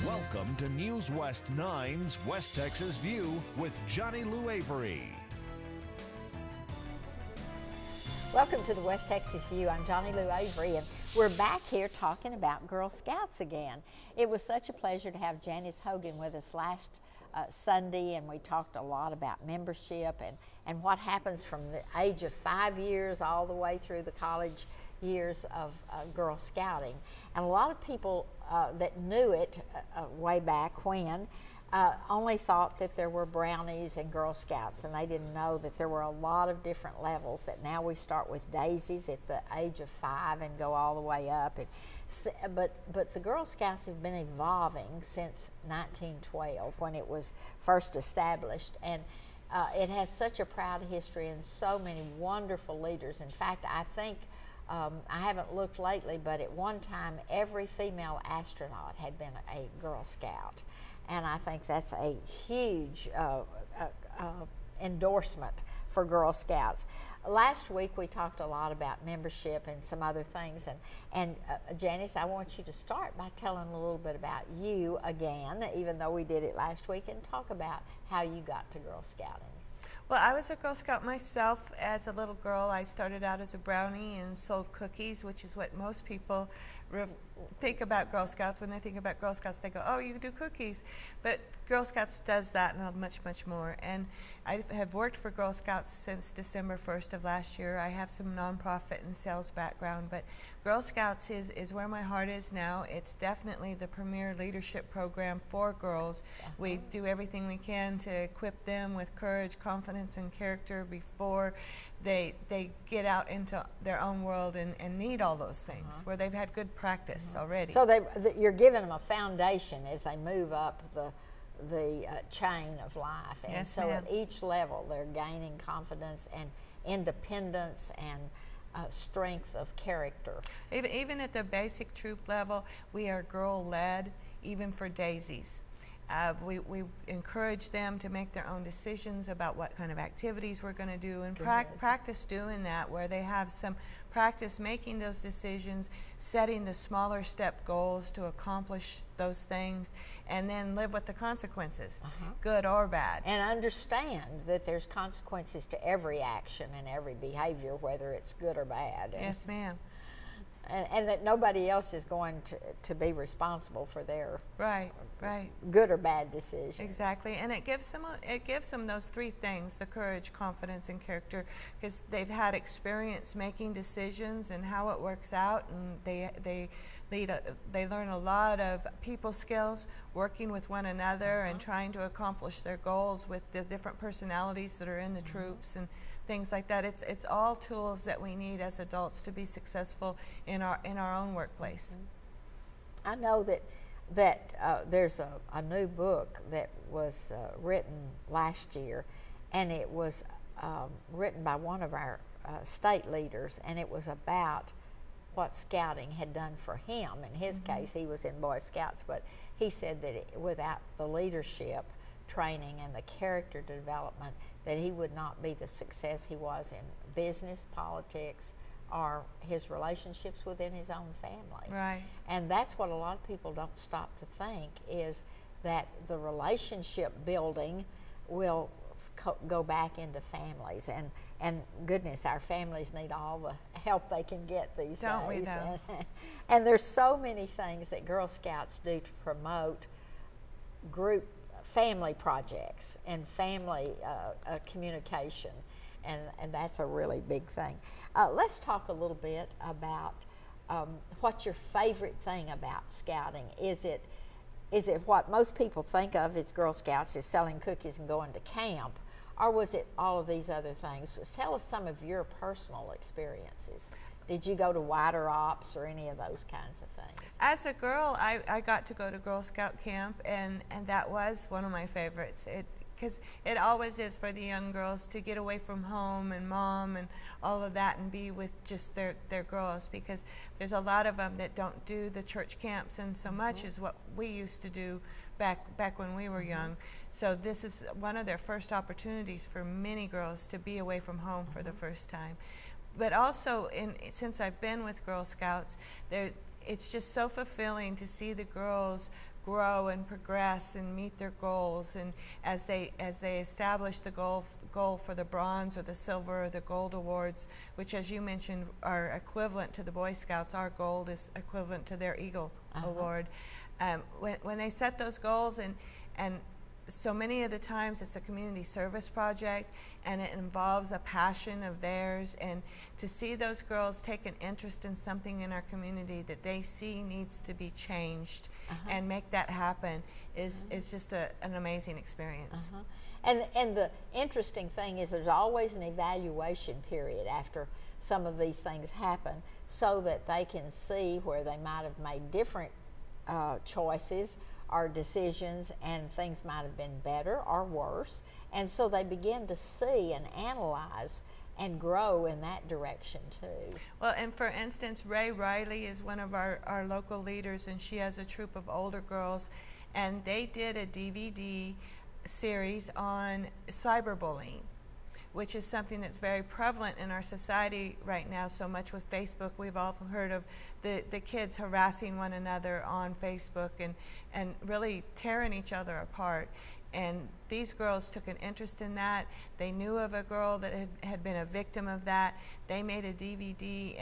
Welcome to News West 9's West Texas View with Johnny Lou Avery. Welcome to the West Texas View. I'm Johnny Lou Avery, and we're back here talking about Girl Scouts again. It was such a pleasure to have Janice Hogan with us last Sunday, and we talked a lot about membership and what happens from the age of 5 years all the way through the college years of Girl Scouting. And a lot of people that knew it way back when only thought that there were brownies and Girl Scouts, and they didn't know that there were a lot of different levels, that now we start with daisies at the age of 5 and go all the way up. But the Girl Scouts have been evolving since 1912 when it was first established, and it has such a proud history and so many wonderful leaders. In fact, I think I haven't looked lately, but at one time every female astronaut had been a Girl Scout, and I think that's a huge endorsement for Girl Scouts. Last week we talked a lot about membership and some other things, and Janice, I want you to start by telling a little bit about you again, even though we did it last week, and talk about how you got to Girl Scouting. Well, I was a Girl Scout myself as a little girl. I started out as a brownie and sold cookies, which is what most people think about Girl Scouts. When they think about Girl Scouts, they go, oh, you do cookies. But Girl Scouts does that and much, much more. And I have worked for Girl Scouts since December 1st of last year. I have some nonprofit and sales background, but Girl Scouts is where my heart is now. It's definitely the premier leadership program for girls. We do everything we can to equip them with courage, confidence, and character before they get out into their own world and need all those things, where they've had good practice already. So you're giving them a foundation as they move up the chain of life, and yes, so ma'am. at each level they're gaining confidence and independence and strength of character. Even at the basic troop level, we are girl-led, even for daisies. We encourage them to make their own decisions about what kind of activities we're going to do, and practice doing that, where they have some practice making those decisions, setting the smaller step goals to accomplish those things, and then live with the consequences, good or bad. And understand that there's consequences to every action and every behavior, whether it's good or bad. Yes, ma'am. And that nobody else is going to be responsible for their right good or bad decisions. Exactly, and it gives them those three things: the courage, confidence, and character, because they've had experience making decisions and how it works out, and they learn a lot of people skills, working with one another and trying to accomplish their goals with the different personalities that are in the troops and things like that. It's all tools that we need as adults to be successful in our own workplace. I know that there's a new book that was written last year, and it was written by one of our state leaders, and it was about what scouting had done for him. In his case, he was in Boy Scouts, but he said that without the leadership training and the character development, that he would not be the success he was in business, politics, or his relationships within his own family. Right. And that's what a lot of people don't stop to think, is that the relationship building will go back into families, and goodness, our families need all the help they can get these days. Don't we though? And there's so many things that Girl Scouts do to promote group family projects and family communication, and that's a really big thing. Let's talk a little bit about what's your favorite thing about scouting. Is it what most people think of as Girl Scouts, is selling cookies and going to camp, or was it all of these other things? Tell us some of your personal experiences. Did you go to wider ops or any of those kinds of things? As a girl, I got to go to Girl Scout camp, and that was one of my favorites. Because it always is for the young girls to get away from home and mom and all of that and be with just their girls, because there's a lot of them that don't do the church camps and so much as what we used to do back when we were young. So this is one of their first opportunities for many girls to be away from home for the first time. But also, since I've been with Girl Scouts, it's just so fulfilling to see the girls grow and progress and meet their goals. And as they establish the goal for the bronze or the silver or the gold awards, which, as you mentioned, are equivalent to the Boy Scouts, our gold is equivalent to their Eagle Award. When they set those goals, and so many of the times it's a community service project, and it involves a passion of theirs, and to see those girls take an interest in something in our community that they see needs to be changed and make that happen is just an amazing experience. And the interesting thing is there's always an evaluation period after some of these things happen, so that they can see where they might have made different choices or decisions, and things might have been better or worse, and so they begin to see and analyze and grow in that direction too. Well, and for instance, Ray Riley is one of our local leaders, and she has a troop of older girls, and they did a DVD series on cyberbullying, which is something that's very prevalent in our society right now. So much with Facebook, we've all heard of the kids harassing one another on Facebook and really tearing each other apart. And these girls took an interest in that. They knew of a girl that had been a victim of that. They made a DVD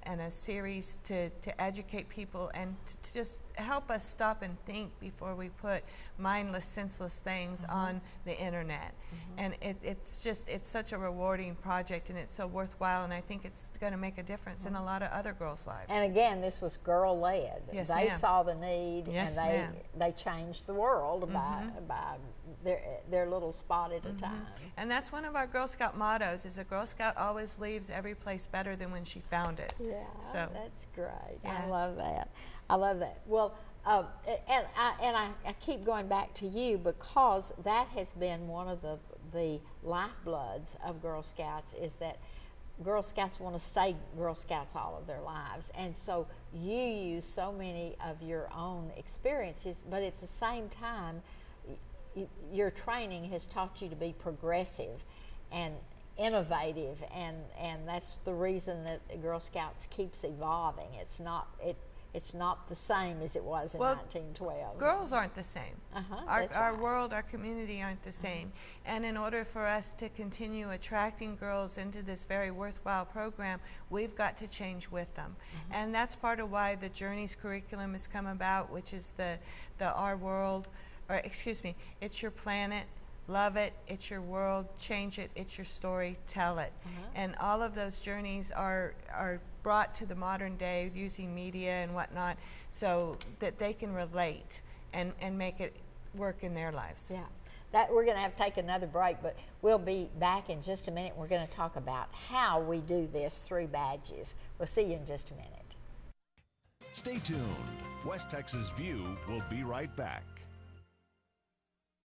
and a series to educate people and to just help us stop and think before we put mindless, senseless things on the internet. And it's such a rewarding project, and it's so worthwhile, and I think it's going to make a difference in a lot of other girls' lives. And again, this was girl-led. Yes, they ma'am. saw the need, Yes, and ma'am. they changed the world by their little spot at a time. And that's one of our Girl Scout mottos, is a Girl Scout always leaves every place better than when she found it. Yeah, So that's great. Yeah. I love that. I love that. Well, and I keep going back to you, because that has been one of the lifebloods of Girl Scouts, is that Girl Scouts want to stay Girl Scouts all of their lives. And so you use so many of your own experiences, but at the same time, your training has taught you to be progressive and innovative, and that's the reason that Girl Scouts keeps evolving. It's not the same as it was in 1912. Girls aren't the same. Our world, our community aren't the same. And in order for us to continue attracting girls into this very worthwhile program, we've got to change with them. And that's part of why the Journeys curriculum has come about, which is the Our World, or excuse me, It's Your Planet, Love It, It's Your World, Change It, It's Your Story, Tell It. And all of those journeys are brought to the modern day using media and whatnot, so that they can relate and make it work in their lives. Yeah. We're going to have to take another break, but we'll be back in just a minute. We're going to talk about how we do this through badges. We'll see you in just a minute. Stay tuned. West Texas View will be right back.